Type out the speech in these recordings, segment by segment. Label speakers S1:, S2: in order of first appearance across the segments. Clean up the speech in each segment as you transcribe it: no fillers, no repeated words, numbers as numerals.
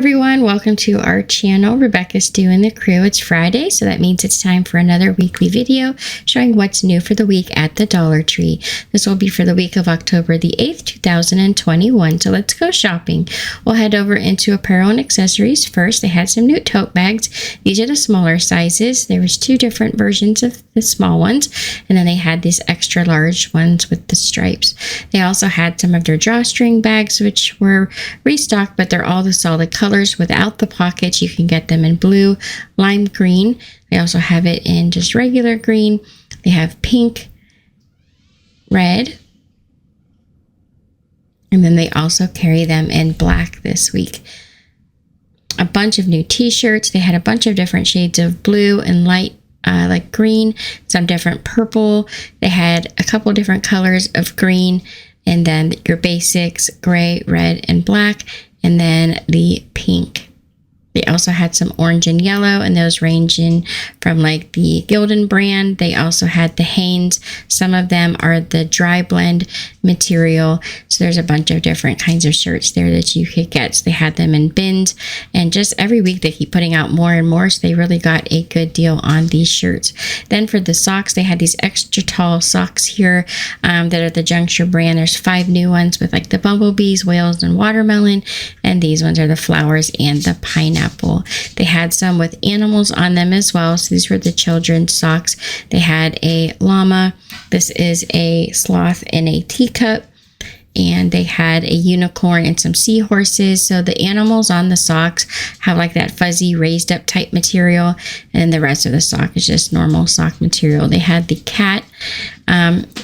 S1: everyone, welcome to our channel, Rebecca, Stu and the Crew. It's Friday, so that means it's time for another weekly video showing what's new for the week at the Dollar Tree. This will be for the week of October the 8th, 2021. So let's go shopping. We'll head over into Apparel and Accessories first. They had some new tote bags. These are the smaller sizes. There was two different versions of the small ones, and then they had these extra large ones with the stripes. They also had some of their drawstring bags, which were restocked, but they're all the solid colors without the pockets. You can get them in blue, lime green. They also have it in just regular green. They have pink, red, and then they also carry them in black this week. A bunch of new t-shirts. They had a bunch of different shades of blue and light like green, some different purple. They had a couple different colors of green, and then your basics, gray, red, and black, and then the pink. They also had some orange and yellow, and those ranging from like the Gildan brand. They also had the Hanes. Some of them are the dry blend material. So there's a bunch of different kinds of shirts there that you could get. So they had them in bins, and just every week they keep putting out more and more. So they really got a good deal on these shirts. Then for the socks, they had these extra tall socks here that are the Juncture brand. There's 5 new ones with like the bumblebees, whales, and watermelon. And these ones are the flowers and the pineapple. They had some with animals on them as well. So these were the children's socks. They had a llama. This is a sloth in a teacup. And they had a unicorn and some seahorses. So the animals on the socks have like that fuzzy raised up type material. And the rest of the sock is just normal sock material. They had the cat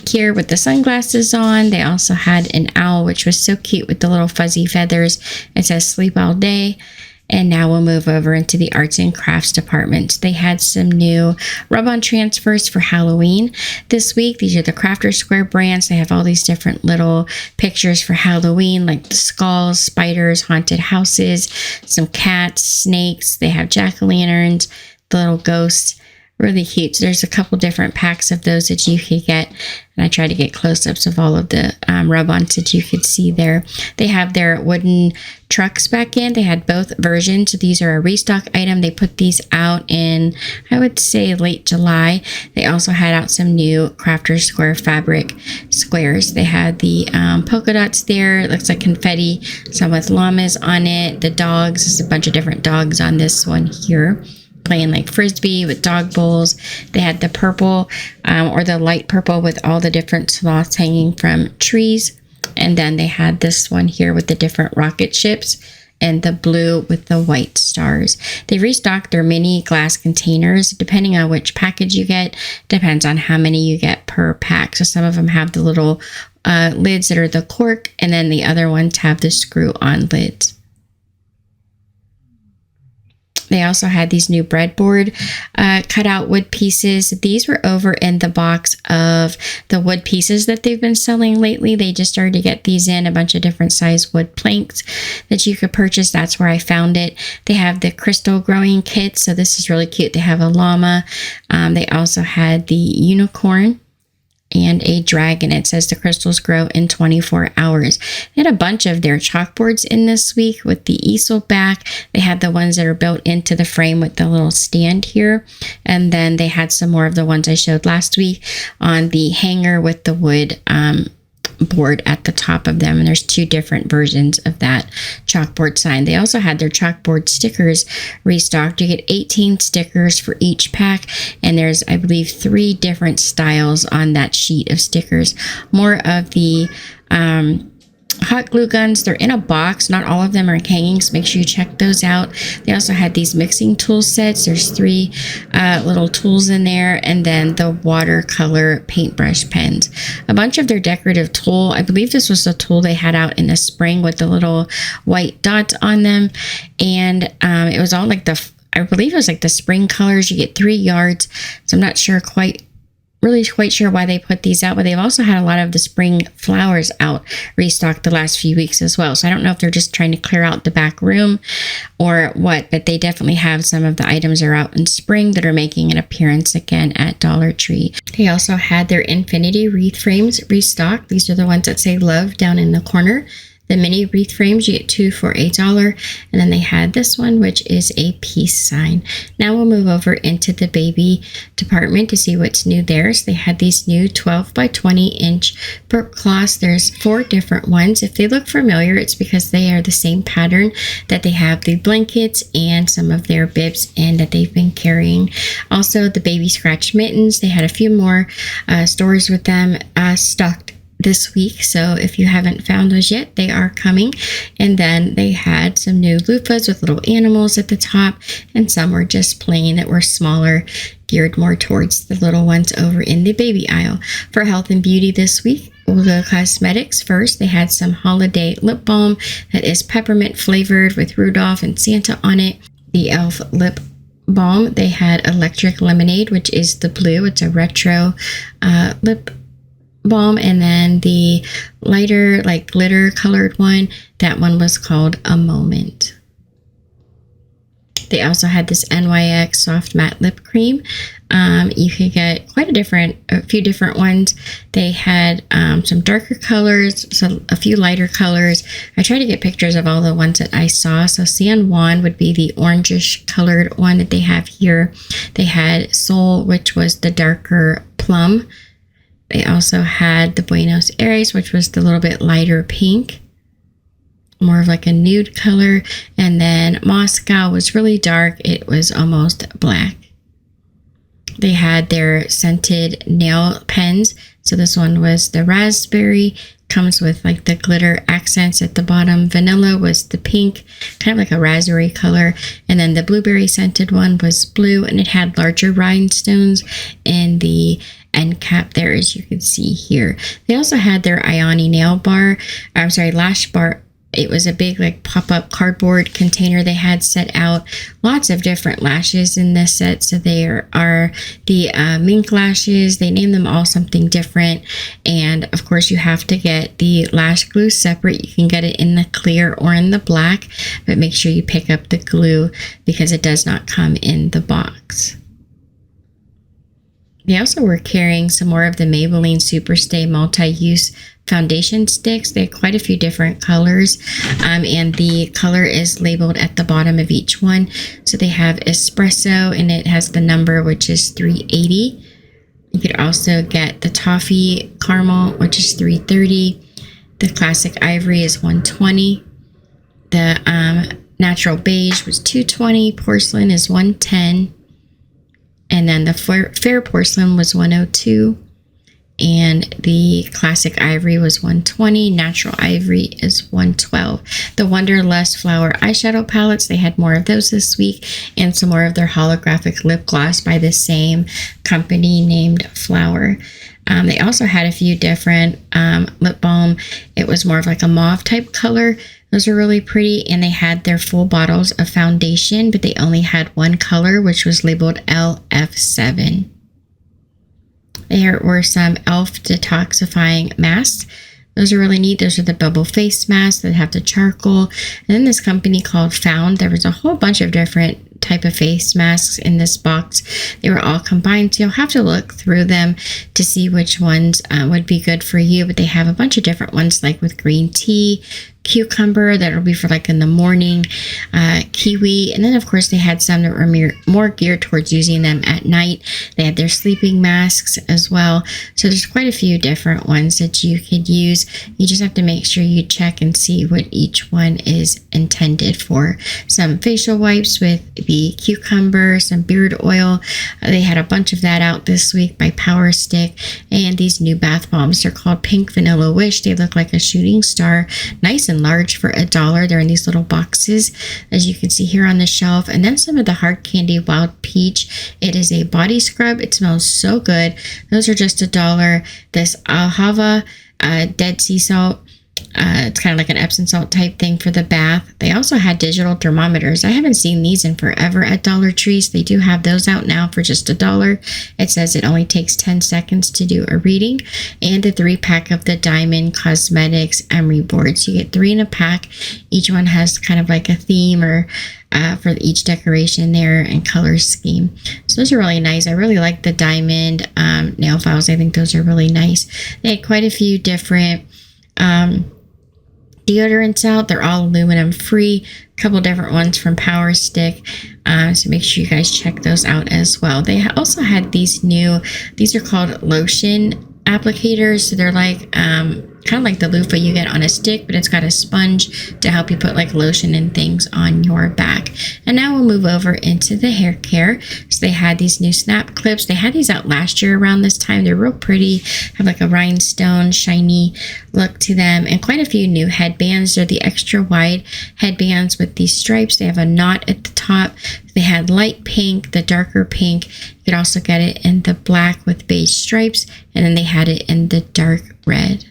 S1: here with the sunglasses on. They also had an owl, which was so cute with the little fuzzy feathers. It says sleep all day. And now we'll move over into the arts and crafts department. They had some new rub-on transfers for Halloween this week. These are the Crafter Square brands. They have all these different little pictures for Halloween, like the skulls, spiders, haunted houses, some cats, snakes. They have jack-o'-lanterns, the little ghosts. Really cute. So there's a couple different packs of those that you could get. And I try to get close-ups of all of the rub-ons that you could see there. They have their wooden trucks back in. They had both versions. So these are a restock item. They put these out in, I would say, late July. They also had out some new Crafter Square fabric squares. They had the polka dots there. It looks like confetti. Some with llamas on it. The dogs. There's a bunch of different dogs on this one here, playing like frisbee with dog bowls. They had the purple or the light purple with all the different sloths hanging from trees. And then they had this one here with the different rocket ships and the blue with the white stars. They restocked their mini glass containers. Depending on which package you get, depends on how many you get per pack. So some of them have the little lids that are the cork, and then the other ones have the screw-on lids. They also had these new breadboard cutout wood pieces. These were over in the box of the wood pieces that they've been selling lately. They just started to get these in, a bunch of different size wood planks that you could purchase. That's where I found it. They have the crystal growing kits. So this is really cute. They have a llama. They also had the unicorn and a dragon. It says the crystals grow in 24 hours. They had a bunch of their chalkboards in this week with the easel back. They had the ones that are built into the frame with the little stand here. And then they had some more of the ones I showed last week on the hanger with the wood board at the top of them. And there's 2 different versions of that chalkboard sign. They also had their chalkboard stickers restocked. You get 18 stickers for each pack, and there's, I believe, 3 different styles on that sheet of stickers. More of the hot glue guns. They're in a box. Not all of them are hanging, so make sure you check those out. They also had these mixing tool sets. There's 3 little tools in there, and then the watercolor paintbrush pens. A bunch of their decorative tool. I believe this was the tool they had out in the spring with the little white dots on them, and it was all like I believe it was like the spring colors. You get 3 yards, so I'm not sure really quite sure why they put these out, but they've also had a lot of the spring flowers out restocked the last few weeks as well. So I don't know if they're just trying to clear out the back room or what, but they definitely have some of the items that are out in spring that are making an appearance again at Dollar Tree. They also had their infinity wreath frames restocked. These are the ones that say love down in the corner. The mini wreath frames, you get 2 for $1. And then they had this one, which is a peace sign. Now we'll move over into the baby department to see what's new there. So they had these new 12 by 20 inch burp cloths. There's 4 different ones. If they look familiar, it's because they are the same pattern that they have the blankets and some of their bibs in that they've been carrying. Also, the baby scratch mittens, they had a few more stores with them stocked this week, so if you haven't found those yet, they are coming. And then they had some new loofahs with little animals at the top, and some were just plain that were smaller, geared more towards the little ones over in the baby aisle. For health and beauty this week, we'll go cosmetics first. They had some holiday lip balm that is peppermint flavored with Rudolph and Santa on it. The elf lip balm, they had electric lemonade, which is the blue. It's a retro lip balm. And then the lighter, like glitter colored one, that one was called A Moment. They also had this NYX soft matte lip cream. You could get a few different ones. They had some darker colors, so a few lighter colors. I tried to get pictures of all the ones that I saw. So San Juan would be the orangish colored one that they have here. They had Sol, which was the darker plum. They also had the Buenos Aires, which was the little bit lighter pink, more of like a nude color. And then Moscow was really dark. It was almost black. They had their scented nail pens. So this one was the raspberry, comes with like the glitter accents at the bottom. Vanilla was the pink, kind of like a raspberry color. And then the blueberry scented one was blue, and it had larger rhinestones in the end cap there, as you can see here. They also had their Ioni lash bar. It was a big like pop-up cardboard container they had set out. Lots of different lashes in this set. So there are the mink lashes. They name them all something different. And of course you have to get the lash glue separate. You can get it in the clear or in the black, but make sure you pick up the glue because it does not come in the box. They also were carrying some more of the Maybelline Superstay multi-use foundation sticks. They had quite a few different colors, and the color is labeled at the bottom of each one. So they have espresso, and it has the number, which is 380. You could also get the toffee caramel, which is 330. The classic ivory is 120. The natural beige was 220. Porcelain is 110. And then the fair porcelain was 102. And the classic ivory was 120. Natural ivory is 112. The Wonderlust Flower eyeshadow palettes, they had more of those this week, and some more of their holographic lip gloss by the same company named Flower. They also had a few different lip balm. It was more of like a mauve type color. Those are really pretty, and they had their full bottles of foundation, but they only had one color, which was labeled LF7. There were some e.l.f. detoxifying masks. Those are really neat. Those are the bubble face masks that have the charcoal. And then this company called Found, there was a whole bunch of different type of face masks in this box. They were all combined, so you'll have to look through them to see which ones would be good for you. But they have a bunch of different ones, like with green tea, cucumber, that'll be for like in the morning, kiwi, and then of course they had some that were more geared towards using them at night. They had their sleeping masks as well. So there's quite a few different ones that you could use. You just have to make sure you check and see what each one is intended for. Some facial wipes with the cucumber, some beard oil. They had a bunch of that out this week by Power Stick, and these new bath bombs. They're called Pink Vanilla Wish. They look like a shooting star, nice and large for $1. They're in these little boxes, as you can see here on the shelf. And then some of the Hard Candy Wild Peach. It is a body scrub. It smells so good. Those are just $1. This Ahava Dead Sea Salt. It's kind of like an Epsom salt type thing for the bath. They also had digital thermometers. I haven't seen these in forever at Dollar Tree. They do have those out now for just $1. It says it only takes 10 seconds to do a reading. And a 3-pack of the Diamond Cosmetics emery boards. You get 3 in a pack. Each one has kind of like a theme or for each decoration there and color scheme. So those are really nice. I really like the diamond nail files. I think those are really nice. They had quite a few different deodorants out. They're all aluminum free. A couple different ones from Power Stick. So make sure you guys check those out as well. They also had these are called lotion applicators. So they're like kind of like the loofah you get on a stick, but it's got a sponge to help you put like lotion and things on your back. And now we'll move over into the hair care. So they had these new snap clips. They had these out last year around this time. They're real pretty, have like a rhinestone shiny look to them, and quite a few new headbands. They're the extra wide headbands with these stripes. They have a knot at the top. They had light pink, the darker pink. You could also get it in the black with beige stripes, and then they had it in the dark red.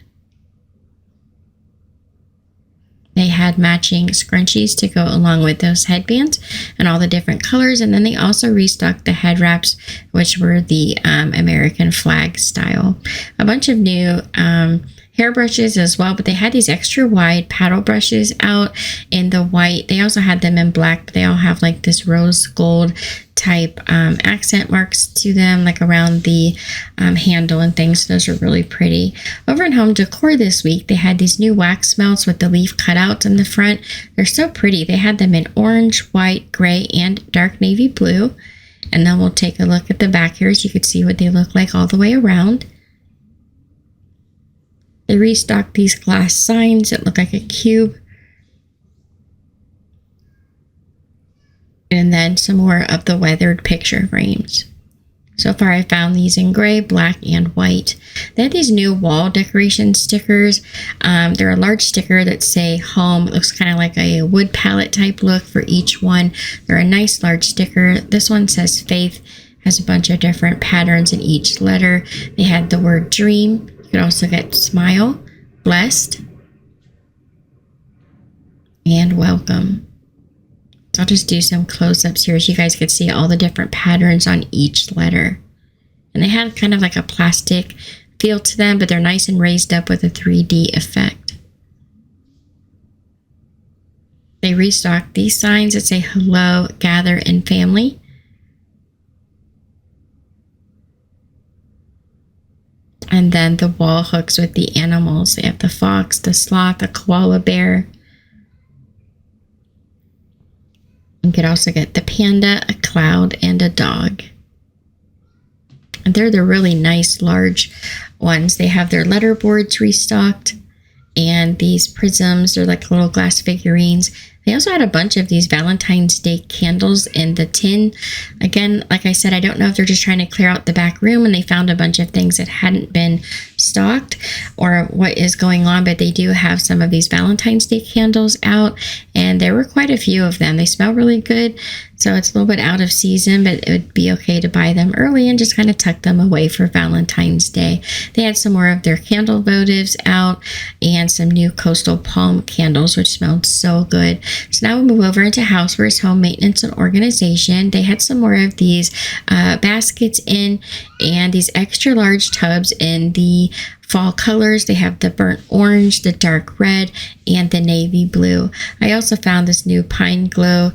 S1: They had matching scrunchies to go along with those headbands and all the different colors. And then they also restocked the head wraps, which were the American flag style. A bunch of new hair brushes as well, but they had these extra wide paddle brushes out in the white. They also had them in black, but they all have like this rose gold type accent marks to them, like around the handle and things. So those are really pretty. Over in home decor this week, they had these new wax melts with the leaf cutouts in the front. They're so pretty. They had them in orange, white, gray, and dark navy blue. And then we'll take a look at the back here so you could see what they look like all the way around. They restocked these glass signs that look like a cube. And then some more of the weathered picture frames. So far I found these in gray, black, and white. They had these new wall decoration stickers. They're a large sticker that say home. It looks kind of like a wood palette type look for each one. They're a nice large sticker. This one says faith, has a bunch of different patterns in each letter. They had the word dream. You could also get smile, blessed, and welcome. So I'll just do some close-ups here so you guys could see all the different patterns on each letter. And they have kind of like a plastic feel to them, but they're nice and raised up with a 3D effect. They restocked these signs that say hello, gather, and family. And then the wall hooks with the animals. They have the fox, the sloth, the koala bear. You could also get the panda, a cloud, and a dog. And they're the really nice large ones. They have their letter boards restocked and these prisms. They're like little glass figurines. They also had a bunch of these Valentine's Day candles in the tin. Again, like I said, I don't know if they're just trying to clear out the back room and they found a bunch of things that hadn't been stocked or what is going on, but they do have some of these Valentine's Day candles out, and there were quite a few of them. They smell really good, so it's a little bit out of season, but it would be okay to buy them early and just kind of tuck them away for Valentine's Day. They had some more of their candle votives out and some new coastal palm candles, which smelled so good. So now we'll move over into housewares, home maintenance, and organization. They had some more of these baskets in and these extra large tubs in the fall colors. They have the burnt orange, the dark red, and the navy blue. I also found this new Pine Glow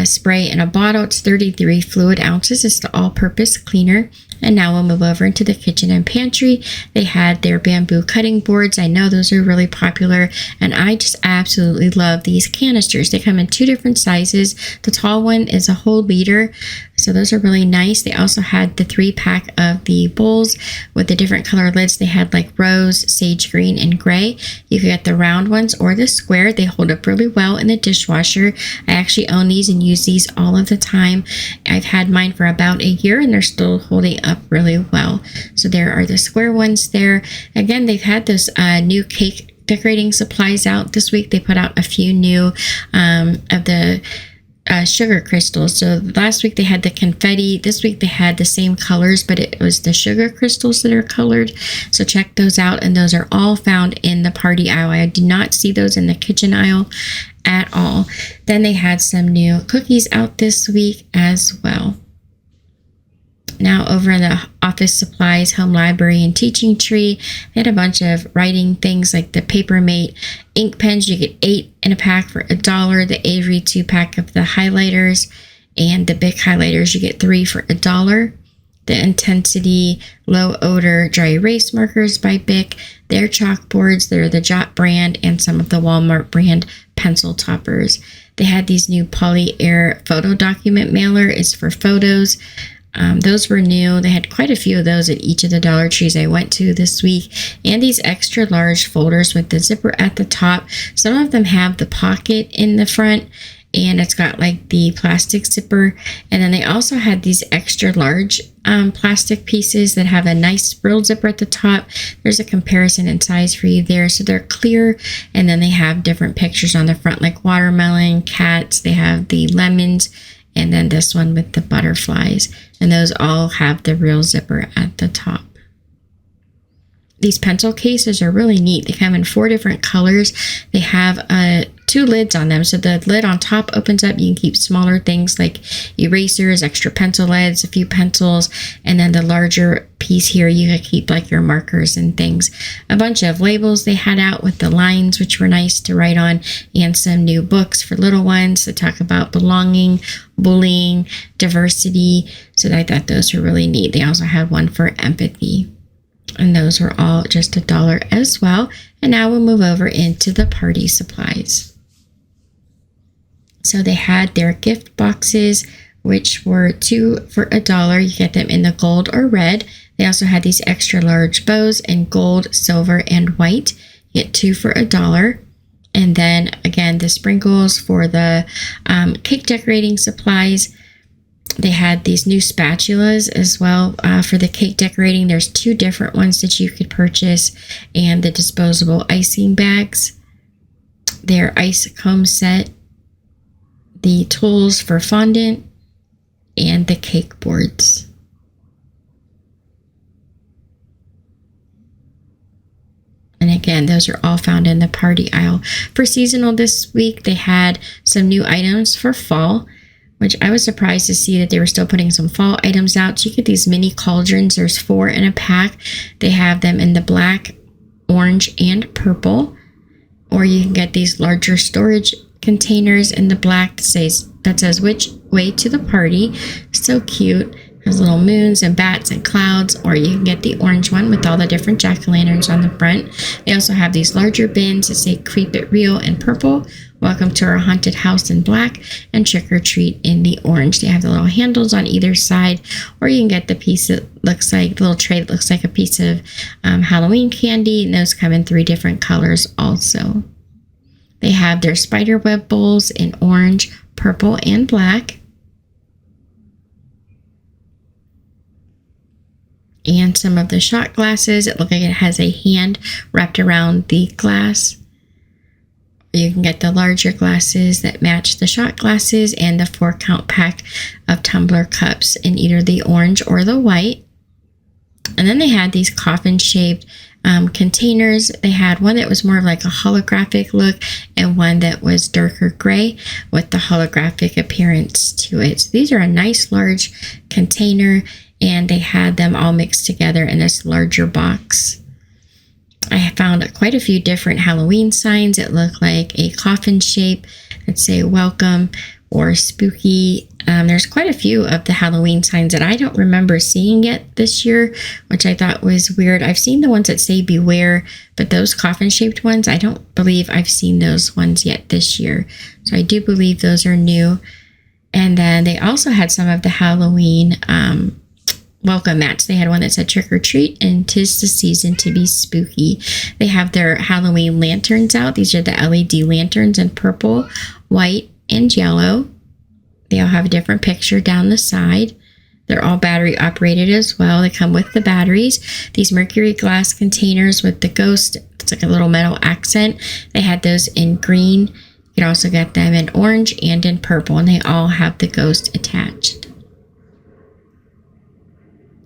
S1: spray in a bottle. It's 33 fluid ounces. It's the all-purpose cleaner. And now we'll move over into the kitchen and pantry. They had their bamboo cutting boards. I know those are really popular, and I just absolutely love these canisters. They come in 2 different sizes. The tall one is a whole liter, so those are really nice. They also had the 3-pack of the bowls with the different color lids. They had like rose, sage green, and gray. You could get the round ones or the square. They hold up really well in the dishwasher. I actually own these and use these all of the time. I've had mine for about a year and they're still holding up really well. So there are the square ones there. Again, they've had those new cake decorating supplies out this week. They put out a few new of the sugar crystals. So last week they had the confetti. This week they had the same colors, but it was the sugar crystals that are colored. So check those out, and those are all found in the party aisle. I did not see those in the kitchen aisle at all. Then they had some new cookies out this week as well. Now over in the office supplies, home library, and teaching tree, they had a bunch of writing things like the Papermate ink pens. You get 8 in a pack for $1. The Avery 2-pack of the highlighters, and the big highlighters you get 3 for $1. the Intensity Low Odor Dry Erase Markers by Bic, their chalkboards, they're the Jot brand, and some of the Walmart brand pencil toppers. They had these new Poly Air photo document mailer. It's for photos. Those were new. They had quite a few of those at each of the Dollar Trees I went to this week. And these extra large folders with the zipper at the top. Some of them have the pocket in the front, and it's got like the plastic zipper. And then they also had these extra large plastic pieces that have a nice real zipper at the top. There's a comparison in size for you there. So they're clear, and then they have different pictures on the front, like watermelon, cats. They have the lemons, and then this one with the butterflies. And those all have the real zipper at the top. These pencil cases are really neat. They come in 4 different colors. They have 2 lids on them. So the lid on top opens up. You can keep smaller things like erasers, extra pencil leads, a few pencils, and then the larger piece here you can keep like your markers and things. A bunch of labels they had out with the lines, which were nice to write on, and some new books for little ones that talk about belonging, bullying, diversity. So I thought those were really neat. They also had one for empathy. And those were all just $1 as well. And now we'll move over into the party supplies. So they had their gift boxes, which were 2 for $1. You get them in the gold or red. They also had these extra large bows in gold, silver, and white. You get 2 for $1. And then again, the sprinkles for the cake decorating supplies. They had these new spatulas as well for the cake decorating. There's 2 different ones that you could purchase, and the disposable icing bags, their ice comb set, the tools for fondant, and the cake boards. And again, those are all found in the party aisle. For seasonal this week, they had some new items for fall, which I was surprised to see that they were still putting some fall items out. So you get these mini cauldrons. There's 4 in a pack. They have them in the black, orange, and purple. Or you can get these larger storage containers in the black that says which way to the party. So cute. Has little moons and bats and clouds. Or you can get the orange one with all the different jack-o'-lanterns on the front. They also have these larger bins that say Creep It Real in purple, Welcome to Our Haunted House in black, and Trick or Treat in the orange. They have the little handles on either side, or you can get the piece that looks like, the little tray that looks like a piece of Halloween candy, and those come in 3 different colors also. They have their spider web bowls in orange, purple, and black. And some of the shot glasses, it looks like it has a hand wrapped around the glass. You can get the larger glasses that match the shot glasses, and the 4-count pack of tumbler cups in either the orange or the white. And then they had these coffin-shaped containers. They had one that was more of like a holographic look, and one that was darker gray with the holographic appearance to it. So these are a nice large container, and they had them all mixed together in this larger box. I found quite a few different Halloween signs. It looked like a coffin shape that say welcome or spooky. There's quite a few of the Halloween signs that I don't remember seeing yet this year, which I thought was weird. I've seen the ones that say beware, but those coffin shaped ones, I don't believe I've seen those ones yet this year. So I do believe those are new. And then they also had some of the Halloween welcome mats. They had one that said Trick or Treat and 'Tis the Season to be Spooky. They have their Halloween lanterns out. These are the LED lanterns in purple, white, and yellow. They all have a different picture down the side. They're all battery operated as well. They come with the batteries. These mercury glass containers with the ghost, it's like a little metal accent. They had those in green. You can also get them in orange and in purple, and they all have the ghost attached.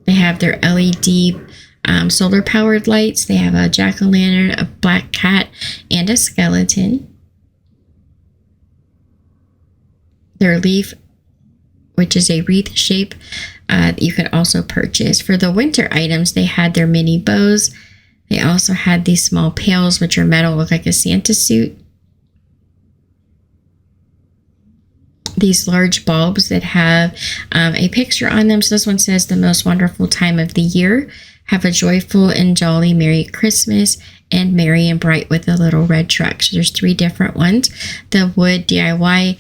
S1: They have their LED solar powered lights. They have a jack-o'-lantern, a black cat, and a skeleton. Their leaf, which is a wreath shape, you could also purchase. For the winter items, they had their mini bows. They also had these small pails, which are metal, look like a Santa suit. these large bulbs that have a picture on them. So this one says, "The most wonderful time of the year. Have a joyful and jolly Merry Christmas, and merry and bright with a little red truck." So there's 3 different ones. The wood DIY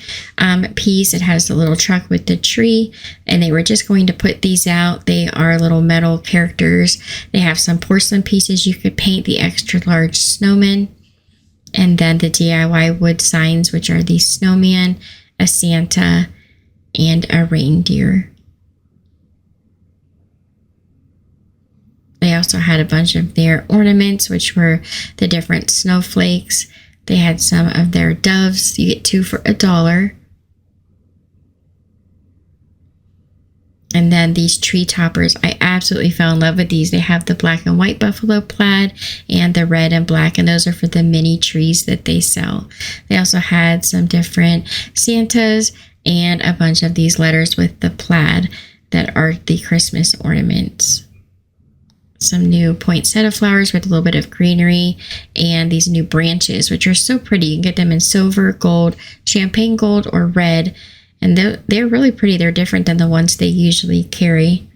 S1: piece, it has the little truck with the tree, and they were just going to put these out. They are little metal characters. They have some porcelain pieces you could paint, the extra large snowman, and then the DIY wood signs, which are the snowman, a Santa, and a reindeer. They also had a bunch of their ornaments, which were the different snowflakes. They had some of their doves. You get 2 for $1. And then these tree toppers, I absolutely fell in love with these. They have the black and white buffalo plaid and the red and black, and those are for the mini trees that they sell. They also had some different Santas and a bunch of these letters with the plaid that are the Christmas ornaments. Some new poinsettia flowers with a little bit of greenery, and these new branches, which are so pretty. You can get them in silver, gold, champagne gold, or red, and they're really pretty. They're different than the ones they usually carry.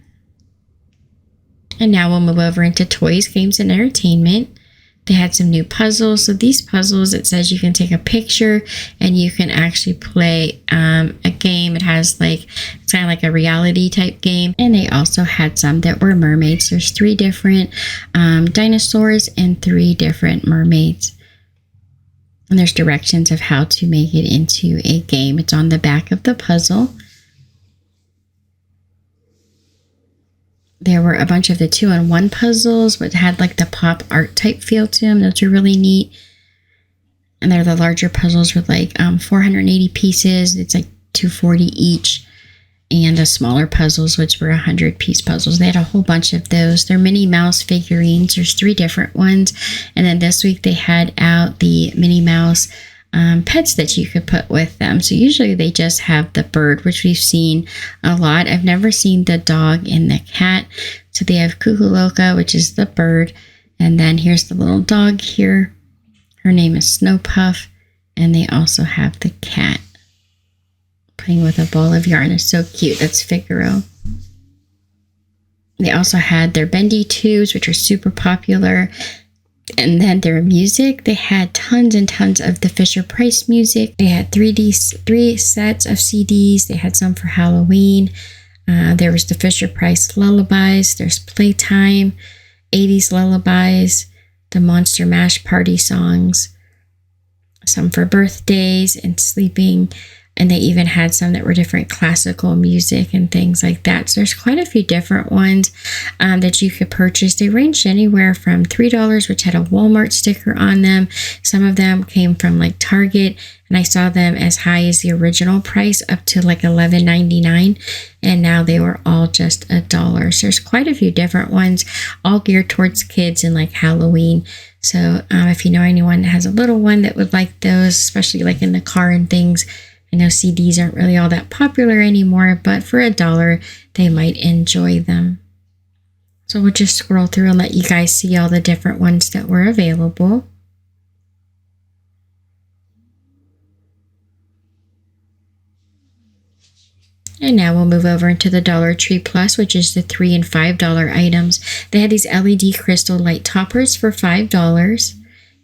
S1: And now we'll move over into toys, games, and entertainment. They had some new puzzles. So these puzzles, it says you can take a picture and you can actually play a game. It has it's kind of like a reality type game. And they also had some that were mermaids. There's 3 different dinosaurs and 3 different mermaids. And there's directions of how to make it into a game. It's on the back of the puzzle. There were a bunch of the 2-in-1 puzzles, which had the pop art type feel to them. Those are really neat. And they're the larger puzzles with 480 pieces. It's $240 each. And the smaller puzzles, which were 100-piece puzzles. They had a whole bunch of those. They're Minnie Mouse figurines. There's 3 different ones. And then this week they had out the Minnie Mouse pets that you could put with them. So usually they just have the bird, which we've seen a lot. I've never seen the dog and the cat. So they have Kukuloka, which is the bird. And then here's the little dog here. Her name is Snow Puff. And they also have the cat playing with a ball of yarn. It's so cute. That's Figaro. They also had their bendy tubes, which are super popular. And then their music, they had tons and tons of the Fisher-Price music. They had 3 sets of CDs. They had some for Halloween. There was the Fisher-Price lullabies. There's Playtime, 80s lullabies, the Monster Mash party songs, some for birthdays and sleeping. And they even had some that were different classical music and things like that. So there's quite a few different ones that you could purchase. They ranged anywhere from $3, which had a Walmart sticker on them. Some of them came from Target, and I saw them as high as the original price up to $11.99. And now they were all just $1. So there's quite a few different ones, all geared towards kids and Halloween. So if you know anyone that has a little one that would like those, especially in the car and things, I know CDs aren't really all that popular anymore, but for $1, they might enjoy them. So we'll just scroll through and let you guys see all the different ones that were available. And now we'll move over into the Dollar Tree Plus, which is the $3 and $5 items. They had these LED crystal light toppers for $5.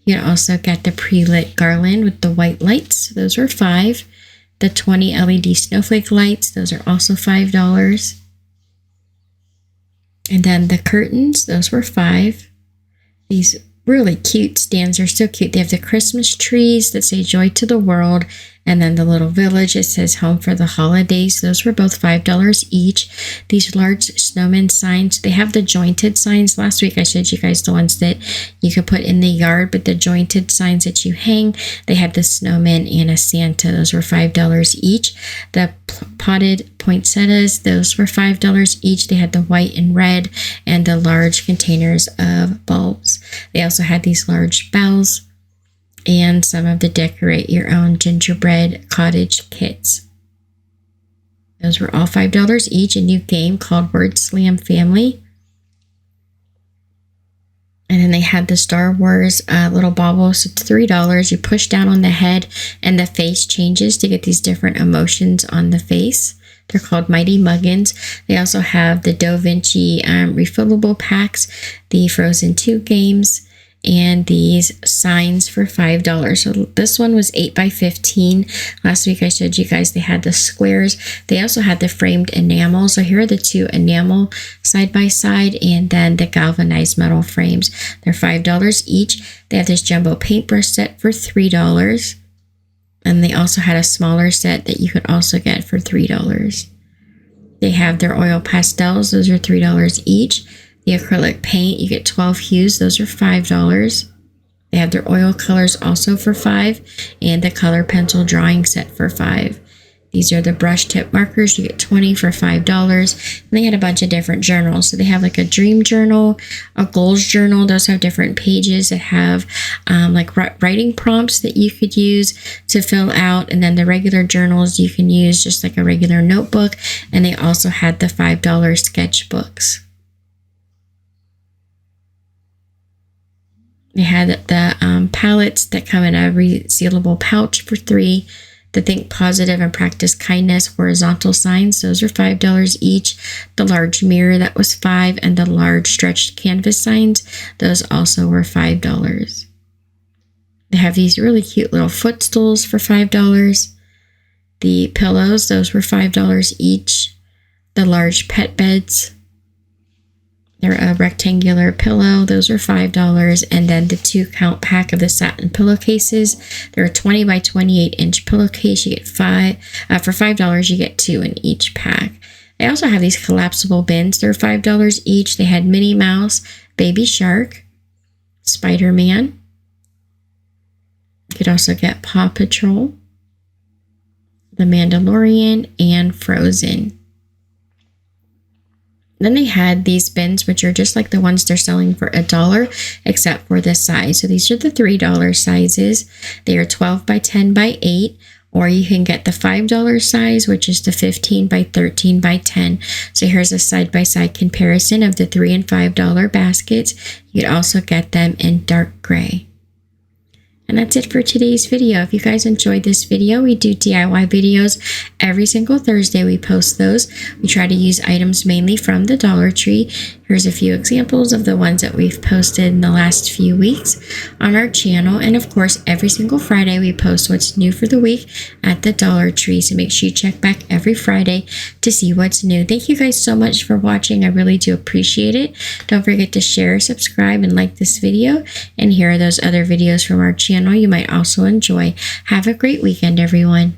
S1: You also got the pre-lit garland with the white lights. Those were $5. The 20 LED snowflake lights, those are also $5. And then the curtains, those were $5. These really cute stands are so cute. They have the Christmas trees that say joy to the world. And then the little village, it says home for the holidays. Those were both $5 each. These large snowman signs, they have the jointed signs. Last week I showed you guys the ones that you could put in the yard, but the jointed signs that you hang, they had the snowman and a Santa. Those were $5 each. The potted poinsettias, those were $5 each. They had the white and red and the large containers of bulbs. They also had these large bells and some of the decorate your own gingerbread cottage kits. Those were all $5 each. A new game called Word Slam Family. And then they had the Star Wars little baubles. It's $3. You push down on the head and the face changes to get these different emotions on the face. They're called Mighty Muggins. They also have the Da Vinci refillable packs, the Frozen 2 games, and these signs for $5. So this one was 8 by 15. Last week I showed you guys they had the squares. They also had the framed enamel. So here are the two enamel side by side, and then the galvanized metal frames. They're $5 each. They have this jumbo paintbrush set for $3. And they also had a smaller set that you could also get for $3. They have their oil pastels. Those are $3 each. The acrylic paint, you get 12 hues. Those are $5. They have their oil colors also for $5. And the color pencil drawing set for $5. These are the brush tip markers. You get 20 for $5. And they had a bunch of different journals. So they have like a dream journal, a goals journal. Those have different pages that have like writing prompts that you could use to fill out. And then the regular journals you can use just like a regular notebook. And they also had the $5 sketchbooks. They had the palettes that come in a resealable pouch for $3. The Think Positive and Practice Kindness horizontal signs, those are $5 each. The large mirror, that was $5, and the large stretched canvas signs, those also were $5. They have these really cute little footstools for $5. The pillows, those were $5 each. The large pet beds, they're a rectangular pillow. Those are $5. And then the 2-count pack of the satin pillowcases. They're a 20 by 28 inch pillowcase. You get 5. For $5, you get 2 in each pack. They also have these collapsible bins. They're $5 each. They had Minnie Mouse, Baby Shark, Spider-Man. You could also get Paw Patrol, The Mandalorian, and Frozen. Then they had these bins, which are just like the ones they're selling for $1, except for the size. So these are the $3 sizes. They are 12 by 10 by 8, or you can get the $5 size, which is the 15 by 13 by 10. So here's a side-by-side comparison of the $3 and $5 baskets. You could also get them in dark gray. And that's it for today's video. If you guys enjoyed this video, we do DIY videos every single Thursday. We post those. We try to use items mainly from the Dollar Tree. Here's a few examples of the ones that we've posted in the last few weeks on our channel. And of course, every single Friday, we post what's new for the week at the Dollar Tree. So make sure you check back every Friday to see what's new. Thank you guys so much for watching. I really do appreciate it. Don't forget to share, subscribe, and like this video. And here are those other videos from our channel you might also enjoy. Have a great weekend, everyone.